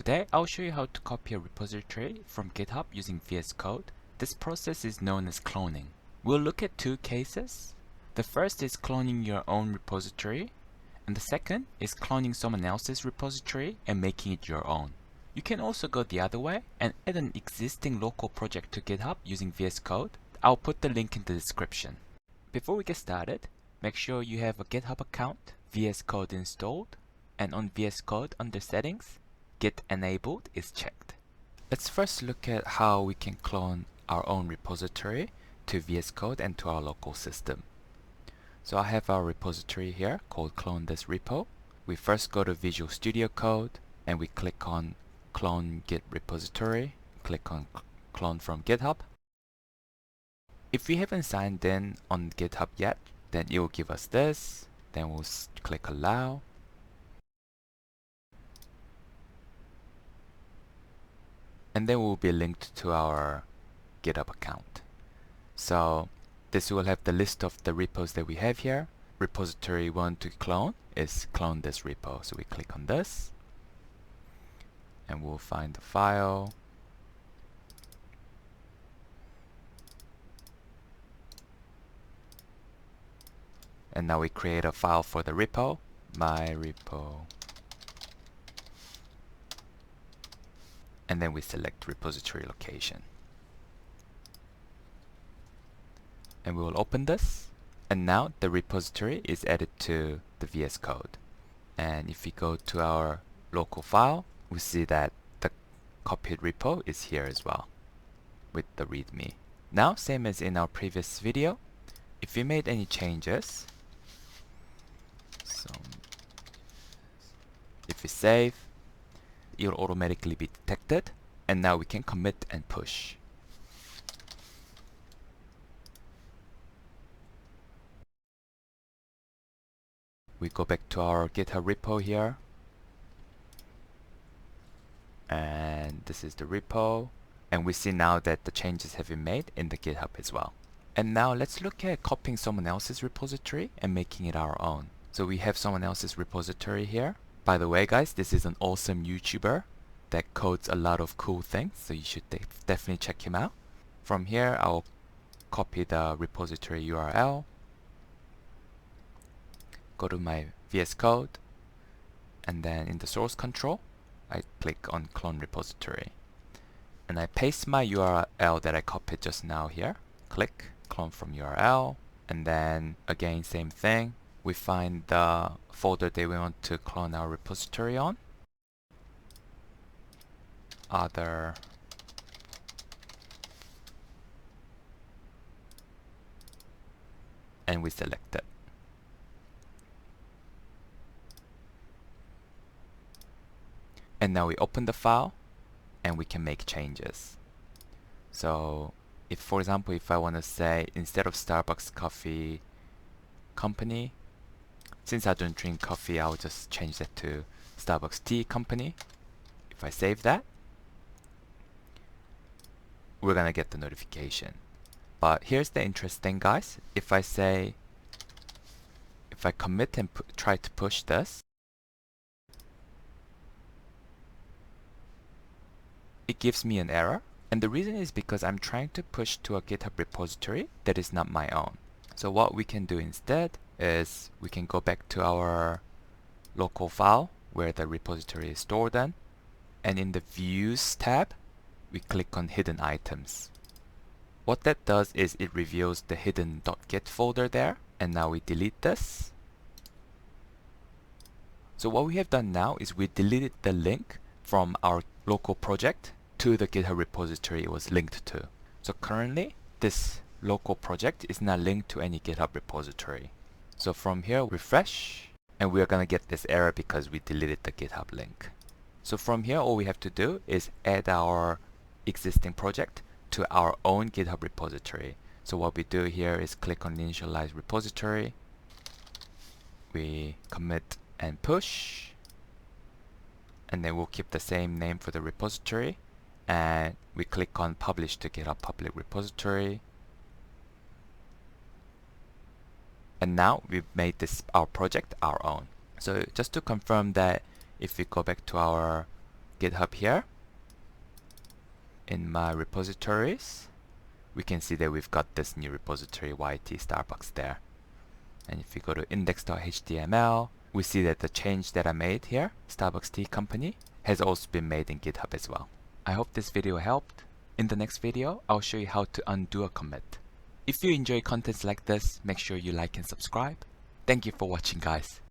Today, I'll show you how to copy a repository from GitHub using VS Code. This process is known as cloning. We'll look at two cases. The first is cloning your own repository, and the second is cloning someone else's repository and making it your own. You can also go the other way and add an existing local project to GitHub using VS Code. I'll put the link in the description. Before we get started, make sure you have a GitHub account, VS Code installed, and on VS Code under settings, Git enabled is checked. Let's first look at how we can clone our own repository to VS Code and to our local system. So I have our repository here called clone this repo. We first go to Visual Studio Code and we click on clone git repository, click on clone from GitHub. If we haven't signed in on GitHub yet, then it will give us this. Then we'll click allow. And then we'll be linked to our GitHub account. So this will have the list of the repos that we have here. Repository we want to clone is clone this repo. So we click on this and we'll find the file. And now we create a file for the repo, my repo. And then we select repository location. And we will open this. And now the repository is added to the VS Code. And if we go to our local file, we see that the copied repo is here as well with the README. Now, same as in our previous video, if we made any changes, so if we save, it will automatically be detected, and now we can commit and push. We go back to our GitHub repo here, and this is the repo, and we see now that the changes have been made in the GitHub as well. And now let's look at copying someone else's repository and making it our own. So we have someone else's repository here. By the way, guys, this is an awesome YouTuber that codes a lot of cool things, so you should definitely check him out. From here, I'll copy the repository URL, go to my VS Code, and then in the source control, I click on clone repository. And I paste my URL that I copied just now here. Click clone from URL, and then again, same thing. We find the folder that we want to clone our repository on. Other. And we select it. And now we open the file and we can make changes. So if, for example, if I want to say instead of Starbucks Coffee Company, since I don't drink coffee, I'll just change that to Starbucks Tea Company. If I save that, we're gonna get the notification. But here's the interesting, guys. If I commit and try to push this, it gives me an error. And the reason is because I'm trying to push to a GitHub repository that is not my own. So what we can do instead is we can go back to our local file where the repository is stored in, and in the Views tab, we click on Hidden Items. What that does is it reveals the hidden .git folder there, and now we delete this. So what we have done now is we deleted the link from our local project to the GitHub repository it was linked to. So currently, this local project is not linked to any GitHub repository. So from here, refresh, and we're gonna get this error because we deleted the GitHub link. So from here, all we have to do is add our existing project to our own GitHub repository. So what we do here is click on initialize repository. We commit and push, and then we'll keep the same name for the repository, and we click on publish to GitHub public repository. And now we've made our project our own. So just to confirm that, if we go back to our GitHub here, in my repositories, we can see that we've got this new repository YT Starbucks there. And if you go to index.html, we see that the change that I made here, Starbucks Tea Company, has also been made in GitHub as well. I hope this video helped. In the next video, I'll show you how to undo a commit. If you enjoy contents like this, make sure you like and subscribe. Thank you for watching, guys.